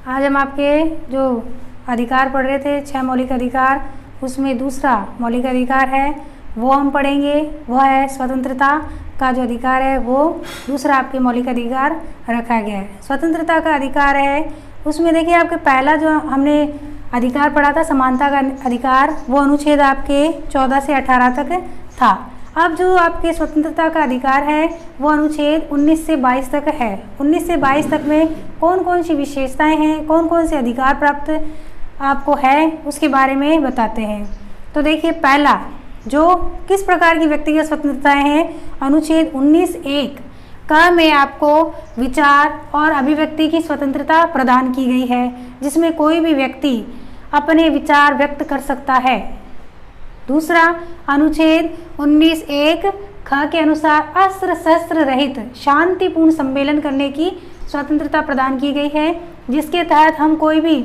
आज हम आपके जो अधिकार पढ़ रहे थे 6 मौलिक अधिकार, उसमें दूसरा मौलिक अधिकार है वो हम पढ़ेंगे। वह है स्वतंत्रता का जो अधिकार है वो दूसरा आपके मौलिक अधिकार रखा गया है। स्वतंत्रता का अधिकार है उसमें देखिए आपके पहला जो हमने अधिकार पढ़ा था समानता का अधिकार, वो अनुच्छेद आपके 14 से 18 तक था। अब जो आपके स्वतंत्रता का अधिकार है वो अनुच्छेद 19 से 22 तक है। 19 से 22 तक में कौन कौन सी विशेषताएं हैं, कौन कौन से अधिकार प्राप्त आपको है, उसके बारे में बताते हैं। तो देखिए पहला जो किस प्रकार की व्यक्तिगत स्वतंत्रताएं हैं, अनुच्छेद 19(1) का में आपको विचार और अभिव्यक्ति की स्वतंत्रता प्रदान की गई है, जिसमें कोई भी व्यक्ति अपने विचार व्यक्त कर सकता है। दूसरा अनुच्छेद 19(1) ख के अनुसार अस्त्र शस्त्र रहित शांतिपूर्ण सम्मेलन करने की स्वतंत्रता प्रदान की गई है, जिसके तहत हम कोई भी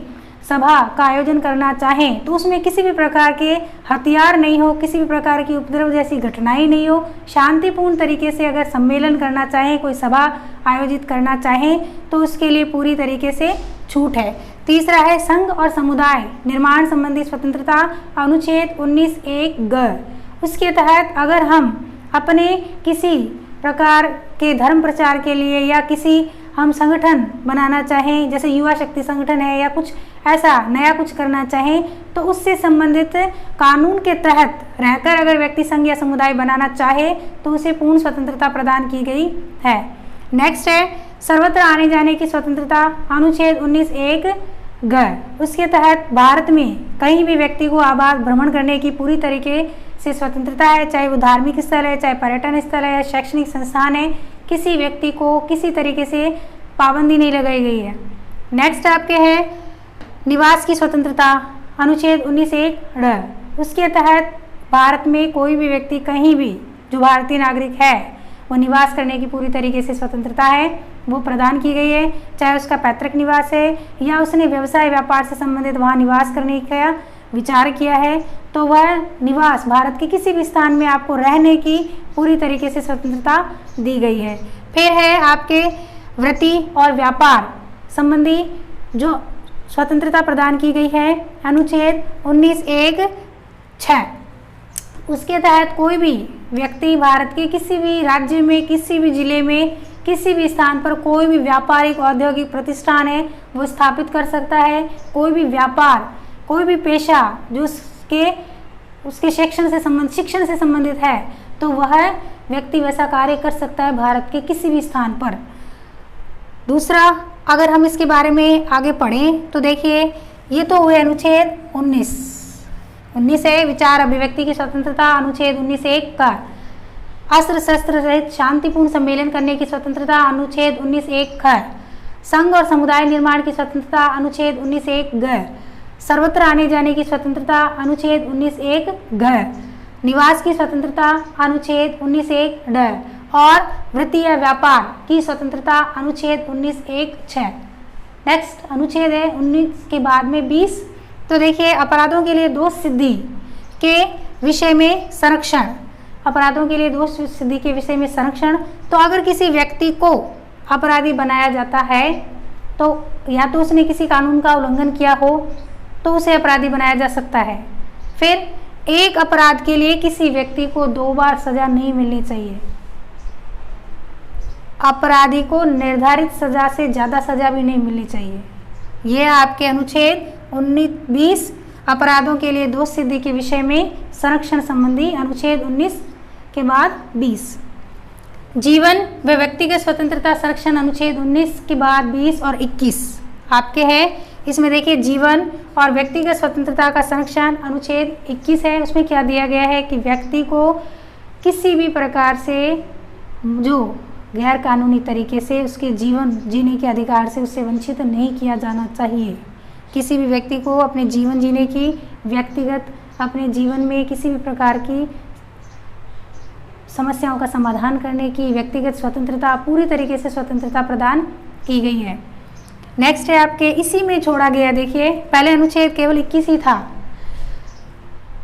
सभा का आयोजन करना चाहें तो उसमें किसी भी प्रकार के हथियार नहीं हो, किसी भी प्रकार की उपद्रव जैसी घटनाएं नहीं हो, शांतिपूर्ण तरीके से अगर सम्मेलन करना चाहें, कोई सभा आयोजित करना चाहें तो उसके लिए पूरी तरीके से छूट है। तीसरा है संघ और समुदाय निर्माण संबंधी स्वतंत्रता, अनुच्छेद 19(1) ग। उसके तहत अगर हम अपने किसी प्रकार के धर्म प्रचार के लिए या किसी हम संगठन बनाना चाहें, जैसे युवा शक्ति संगठन है या कुछ ऐसा नया कुछ करना चाहें, तो उससे संबंधित कानून के तहत रहकर अगर व्यक्ति संघ या समुदाय बनाना चाहे तो उसे पूर्ण स्वतंत्रता प्रदान की गई है। नेक्स्ट है सर्वत्र आने जाने की स्वतंत्रता, अनुच्छेद 19(1) ग। उसके तहत भारत में कहीं भी व्यक्ति को आबाद भ्रमण करने की पूरी तरीके से स्वतंत्रता है, चाहे वो धार्मिक स्थल है, चाहे पर्यटन स्थल है या शैक्षणिक संस्थान है, किसी व्यक्ति को किसी तरीके से पाबंदी नहीं लगाई गई है। नेक्स्ट आपके है निवास की स्वतंत्रता, अनुच्छेद 19(1) ड़। उसके तहत भारत में कोई भी व्यक्ति कहीं भी जो भारतीय नागरिक है वो निवास करने की पूरी तरीके से स्वतंत्रता है वो प्रदान की गई है, चाहे उसका पैतृक निवास है या उसने व्यवसाय व्यापार से संबंधित वहाँ निवास करने का विचार किया है तो वह निवास भारत के किसी भी स्थान में आपको रहने की पूरी तरीके से स्वतंत्रता दी गई है। फिर है आपके वृत्ति और व्यापार संबंधी जो स्वतंत्रता प्रदान की गई है, अनुच्छेद 19(1) 6। उसके तहत कोई भी व्यक्ति भारत के किसी भी राज्य में, किसी भी जिले में, किसी भी स्थान पर कोई भी व्यापारिक औद्योगिक प्रतिष्ठान है वो स्थापित कर सकता है। कोई भी व्यापार, कोई भी पेशा जो उसके शिक्षण से संबंधित है तो वह व्यक्ति वैसा कार्य कर सकता है भारत के किसी भी स्थान पर। दूसरा अगर हम इसके बारे में आगे पढ़ें तो देखिए ये तो हुए अनुच्छेद 19 है विचार अभिव्यक्ति की स्वतंत्रता, अनुच्छेद 19(1) का अस्त्र शस्त्र रहित शांतिपूर्ण सम्मेलन करने की स्वतंत्रता, अनुच्छेद 19(1) ख। संघ और समुदाय निर्माण की स्वतंत्रता, अनुच्छेद 19(1) ग। सर्वत्र आने जाने की स्वतंत्रता, अनुच्छेद 19(1) घ। निवास की स्वतंत्रता, अनुच्छेद 19(1) ड। और वृत्ति या व्यापार की स्वतंत्रता, अनुच्छेद 19(1) 6। नेक्स्ट अनुच्छेद है 19 के बाद में 20। तो देखिए अपराधों के लिए दोष सिद्धि के विषय में संरक्षण, अपराधों के लिए दोष सिद्धि के विषय में संरक्षण। तो अगर किसी व्यक्ति को अपराधी बनाया जाता है तो या तो उसने किसी कानून का उल्लंघन किया हो तो उसे अपराधी बनाया जा सकता है। फिर एक अपराध के लिए किसी व्यक्ति को 2 बार सजा नहीं मिलनी चाहिए। अपराधी को निर्धारित सजा से ज़्यादा सजा भी नहीं मिलनी चाहिए। यह आपके अनुच्छेद 19-20 अपराधों के लिए दोष सिद्धि के विषय में संरक्षण संबंधी, अनुच्छेद 19 के बाद 20। जीवन व व्यक्तिगत स्वतंत्रता संरक्षण, अनुच्छेद 19 के बाद 20 और 21 आपके हैं। इसमें देखिए जीवन और व्यक्तिगत स्वतंत्रता का संरक्षण अनुच्छेद 21 है। उसमें क्या दिया गया है कि व्यक्ति को किसी भी प्रकार से जो गैर कानूनी तरीके से उसके जीवन जीने के अधिकार से उससे वंचित नहीं किया जाना चाहिए। किसी भी व्यक्ति को अपने जीवन जीने की, व्यक्तिगत अपने जीवन में किसी भी प्रकार की समस्याओं का समाधान करने की व्यक्तिगत स्वतंत्रता, पूरी तरीके से स्वतंत्रता प्रदान की गई है। नेक्स्ट है आपके इसी में छोड़ा गया, देखिए पहले अनुच्छेद केवल 21 ही था।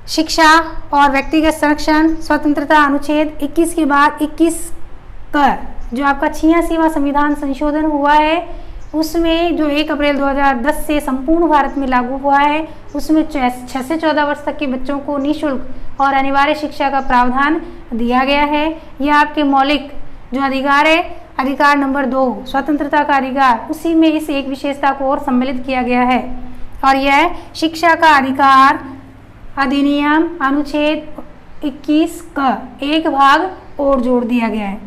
शिक्षा और व्यक्तिगत संरक्षण स्वतंत्रता, अनुच्छेद 21 के बाद 21 का जो आपका 86वां संविधान संशोधन हुआ है उसमें जो 1 अप्रैल 2010 से संपूर्ण भारत में लागू हुआ है, उसमें 6 से 14 वर्ष तक के बच्चों को निःशुल्क और अनिवार्य शिक्षा का प्रावधान दिया गया है। यह आपके मौलिक जो अधिकार है, अधिकार नंबर 2 स्वतंत्रता का अधिकार, उसी में इस एक विशेषता को और सम्मिलित किया गया है। और यह शिक्षा का अधिकार अधिनियम अनुच्छेद 21 का एक भाग और जोड़ दिया गया है।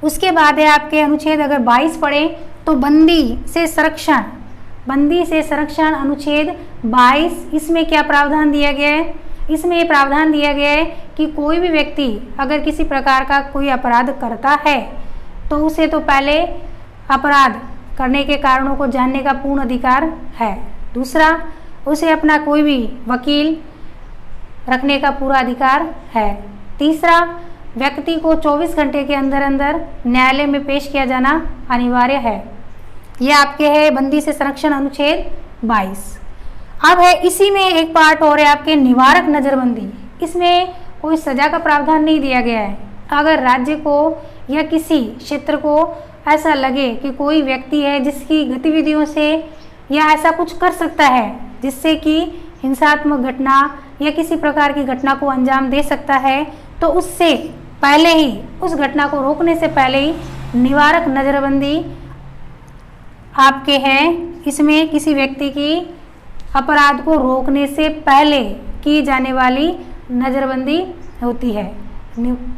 उसके बाद है आपके अनुच्छेद अगर 22 पढ़े तो बंदी से संरक्षण अनुच्छेद 22, इसमें क्या प्रावधान दिया गया है? इसमें ये प्रावधान दिया गया है कि कोई भी व्यक्ति अगर किसी प्रकार का कोई अपराध करता है तो उसे तो पहले अपराध करने के कारणों को जानने का पूर्ण अधिकार है। दूसरा, उसे अपना कोई भी वकील रखने का पूरा अधिकार है। तीसरा, व्यक्ति को 24 घंटे के अंदर अंदर न्यायालय में पेश किया जाना अनिवार्य है। यह आपके है बंदी से संरक्षण अनुच्छेद 22। अब है इसी में एक पार्ट और है आपके निवारक नज़रबंदी। इसमें कोई सजा का प्रावधान नहीं दिया गया है। अगर राज्य को या किसी क्षेत्र को ऐसा लगे कि कोई व्यक्ति है जिसकी गतिविधियों से या ऐसा कुछ कर सकता है जिससे कि हिंसात्मक घटना या किसी प्रकार की घटना को अंजाम दे सकता है, तो उससे पहले ही, उस घटना को रोकने से पहले ही निवारक नज़रबंदी आपके हैं। इसमें किसी व्यक्ति की अपराध को रोकने से पहले की जाने वाली नज़रबंदी होती है।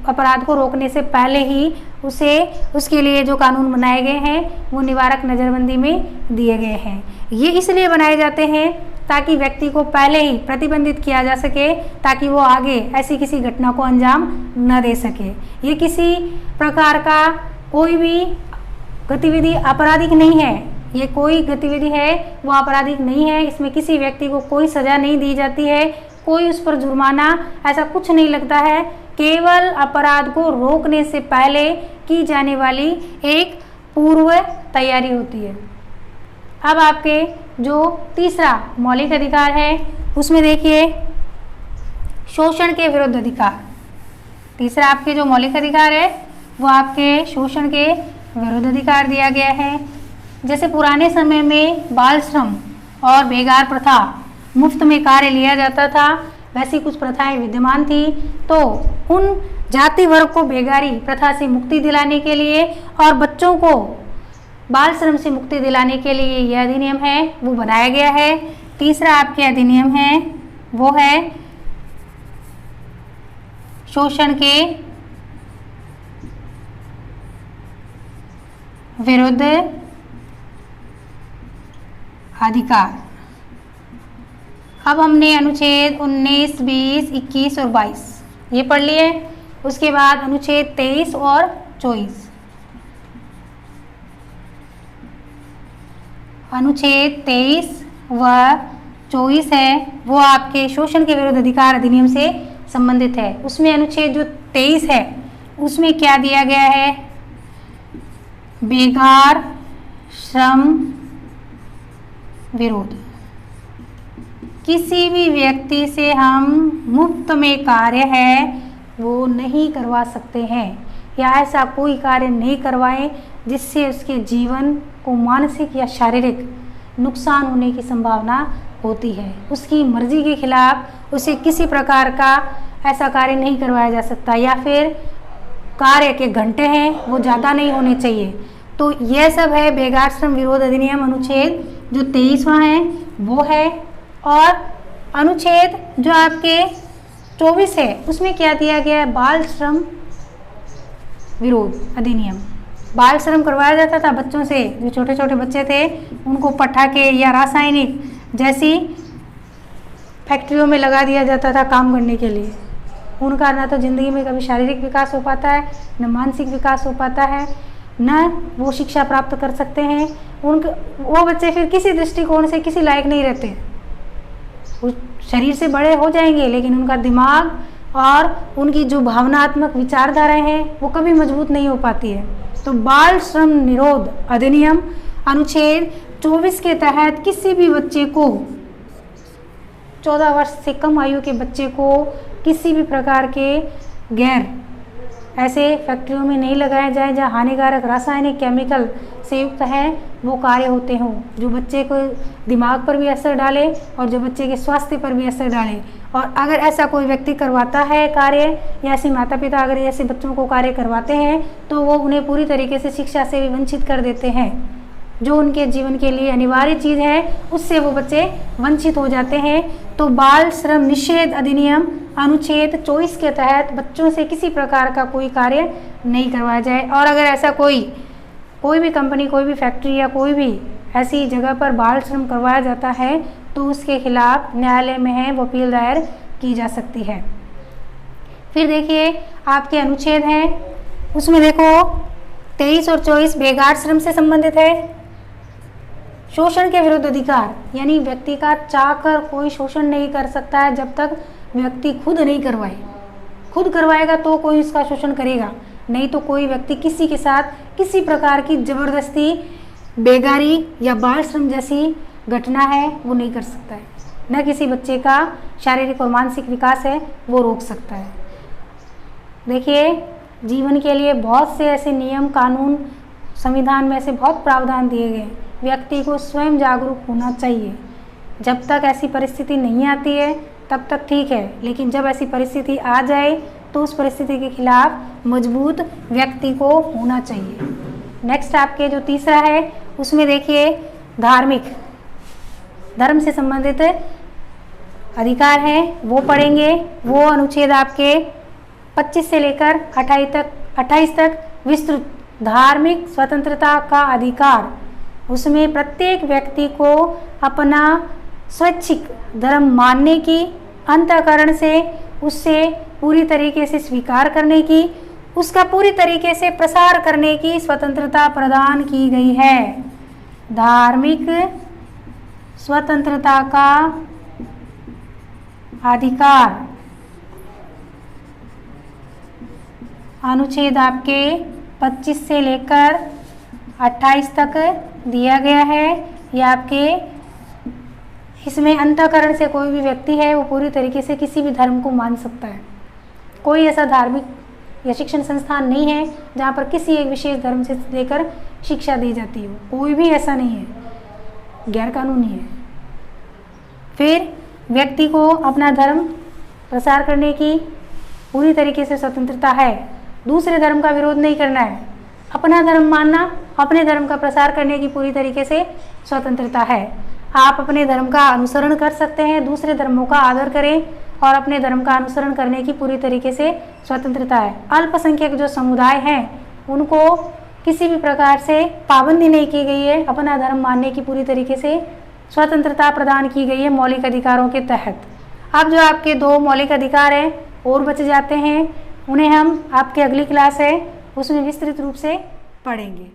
अपराध को रोकने से पहले ही उसके लिए जो कानून बनाए गए हैं वो निवारक नज़रबंदी में दिए गए हैं। ये इसलिए बनाए जाते हैं ताकि व्यक्ति को पहले ही प्रतिबंधित किया जा सके, ताकि वो आगे ऐसी किसी घटना को अंजाम न दे सके। ये किसी प्रकार का कोई भी गतिविधि आपराधिक नहीं है। ये कोई गतिविधि है वो आपराधिक नहीं है। इसमें किसी व्यक्ति को कोई सज़ा नहीं दी जाती है, कोई उस पर जुर्माना ऐसा कुछ नहीं लगता है। केवल अपराध को रोकने से पहले की जाने वाली एक पूर्व तैयारी होती है। अब आपके जो तीसरा मौलिक अधिकार है उसमें देखिए शोषण के विरुद्ध अधिकार। तीसरा आपके जो मौलिक अधिकार है वो आपके शोषण के विरुद्ध अधिकार दिया गया है। जैसे पुराने समय में बाल श्रम और बेगार प्रथा मुफ्त में कार्य लिया जाता था, वैसी कुछ प्रथाएं विद्यमान थी। तो उन जाति वर्ग को बेगारी प्रथा से मुक्ति दिलाने के लिए और बच्चों को बाल श्रम से मुक्ति दिलाने के लिए यह अधिनियम है वो बनाया गया है। तीसरा आपके अधिनियम है वो है शोषण के विरुद्ध अधिकार। अब हमने अनुच्छेद 19, 20, 21 और 22 ये पढ़ लिए। उसके बाद अनुच्छेद 23 और 24। अनुच्छेद 23 व 24 है वो आपके शोषण के विरुद्ध अधिकार अधिनियम से संबंधित है। उसमें अनुच्छेद जो 23 है उसमें क्या दिया गया है? बेगार श्रम विरोध। किसी भी व्यक्ति से हम मुफ्त में कार्य है वो नहीं करवा सकते हैं, या ऐसा कोई कार्य नहीं करवाएं जिससे उसके जीवन को मानसिक या शारीरिक नुकसान होने की संभावना होती है। उसकी मर्जी के खिलाफ उसे किसी प्रकार का ऐसा कार्य नहीं करवाया जा सकता, या फिर कार्य के घंटे हैं वो ज़्यादा नहीं होने चाहिए। तो यह सब है बेगार श्रम विरोध अधिनियम अनुच्छेद जो 23वां है वो है। और अनुच्छेद जो आपके 24 है उसमें क्या दिया गया है? बाल श्रम विरोध अधिनियम। बाल श्रम करवाया जाता था बच्चों से, जो छोटे छोटे बच्चे थे उनको पटाखे या रासायनिक जैसी फैक्ट्रियों में लगा दिया जाता था काम करने के लिए। उनका ना तो ज़िंदगी में कभी शारीरिक विकास हो पाता है, न मानसिक विकास हो पाता है, न वो शिक्षा प्राप्त कर सकते हैं। वो बच्चे फिर किसी दृष्टिकोण से किसी लायक नहीं रहते। वो शरीर से बड़े हो जाएंगे लेकिन उनका दिमाग और उनकी जो भावनात्मक विचारधाराएं हैं वो कभी मजबूत नहीं हो पाती है। तो बाल श्रम निरोध अधिनियम अनुच्छेद 24 के तहत किसी भी बच्चे को, 14 वर्ष से कम आयु के बच्चे को किसी भी प्रकार के गैर ऐसे फैक्ट्रियों में नहीं लगाया जाए जहाँ हानिकारक रासायनिक केमिकल से युक्त है वो कार्य होते हों, जो बच्चे को दिमाग पर भी असर डाले और जो बच्चे के स्वास्थ्य पर भी असर डाले। और अगर ऐसा कोई व्यक्ति करवाता है कार्य, या ऐसे माता पिता अगर ऐसे बच्चों को कार्य करवाते हैं तो वो उन्हें पूरी तरीके से शिक्षा से भी वंचित कर देते हैं। जो उनके जीवन के लिए अनिवार्य चीज़ है उससे वो बच्चे वंचित हो जाते हैं। तो बाल श्रम निषेध अधिनियम अनुच्छेद 24 के तहत बच्चों से किसी प्रकार का कोई कार्य नहीं करवाया जाए। और अगर ऐसा कोई भी कंपनी, कोई भी फैक्ट्री या कोई भी ऐसी जगह पर बाल श्रम करवाया जाता है तो उसके खिलाफ न्यायालय में है वो अपील दायर की जा सकती है। फिर देखिए आपके अनुच्छेद हैं, उसमें देखो 23 और 24 बेगार श्रम से संबंधित है। शोषण के विरुद्ध अधिकार, यानी व्यक्ति का चाहकर कोई शोषण नहीं कर सकता है जब तक व्यक्ति खुद नहीं करवाए। खुद करवाएगा तो कोई उसका शोषण करेगा, नहीं तो कोई व्यक्ति किसी के साथ किसी प्रकार की जबरदस्ती, बेगारी या बाल श्रम जैसी घटना है वो नहीं कर सकता है। न किसी बच्चे का शारीरिक और मानसिक विकास है वो रोक सकता है। देखिए जीवन के लिए बहुत से ऐसे नियम कानून संविधान में ऐसे बहुत प्रावधान दिए गए। व्यक्ति को स्वयं जागरूक होना चाहिए। जब तक ऐसी परिस्थिति नहीं आती है तब तक ठीक है, लेकिन जब ऐसी परिस्थिति आ जाए तो उस परिस्थिति के खिलाफ मजबूत व्यक्ति को होना चाहिए। नेक्स्ट आपके जो तीसरा है उसमें देखिए धार्मिक, धर्म से संबंधित अधिकार है वो पढ़ेंगे। वो अनुच्छेद आपके 25 से लेकर 28 तक विस्तृत। धार्मिक स्वतंत्रता का अधिकार, उसमें प्रत्येक व्यक्ति को अपना स्वैच्छिक धर्म मानने की, अंतःकरण से उससे पूरी तरीके से स्वीकार करने की, उसका पूरी तरीके से प्रसार करने की स्वतंत्रता प्रदान की गई है। धार्मिक स्वतंत्रता का अधिकार अनुच्छेद आपके 25 से लेकर 28 तक दिया गया है। यह आपके इसमें अंतःकरण से कोई भी व्यक्ति है वो पूरी तरीके से किसी भी धर्म को मान सकता है। कोई ऐसा धार्मिक या शिक्षण संस्थान नहीं है जहाँ पर किसी एक विशेष धर्म से लेकर शिक्षा दी जाती हो, कोई भी ऐसा नहीं है, गैर कानूनी है। फिर व्यक्ति को अपना धर्म प्रसार करने की पूरी तरीके से स्वतंत्रता है। दूसरे धर्म का विरोध नहीं करना है, अपना धर्म मानना, अपने धर्म का प्रसार करने की पूरी तरीके से स्वतंत्रता है। आप अपने धर्म का अनुसरण कर सकते हैं, दूसरे धर्मों का आदर करें और अपने धर्म का अनुसरण करने की पूरी तरीके से स्वतंत्रता है। अल्पसंख्यक जो समुदाय हैं उनको किसी भी प्रकार से पाबंदी नहीं की गई है, अपना धर्म मानने की पूरी तरीके से स्वतंत्रता प्रदान की गई है मौलिक अधिकारों के तहत। अब जो आपके 2 मौलिक अधिकार हैं और बच जाते हैं, उन्हें हम आपके अगली क्लास है उसमें विस्तृत रूप से पढ़ेंगे।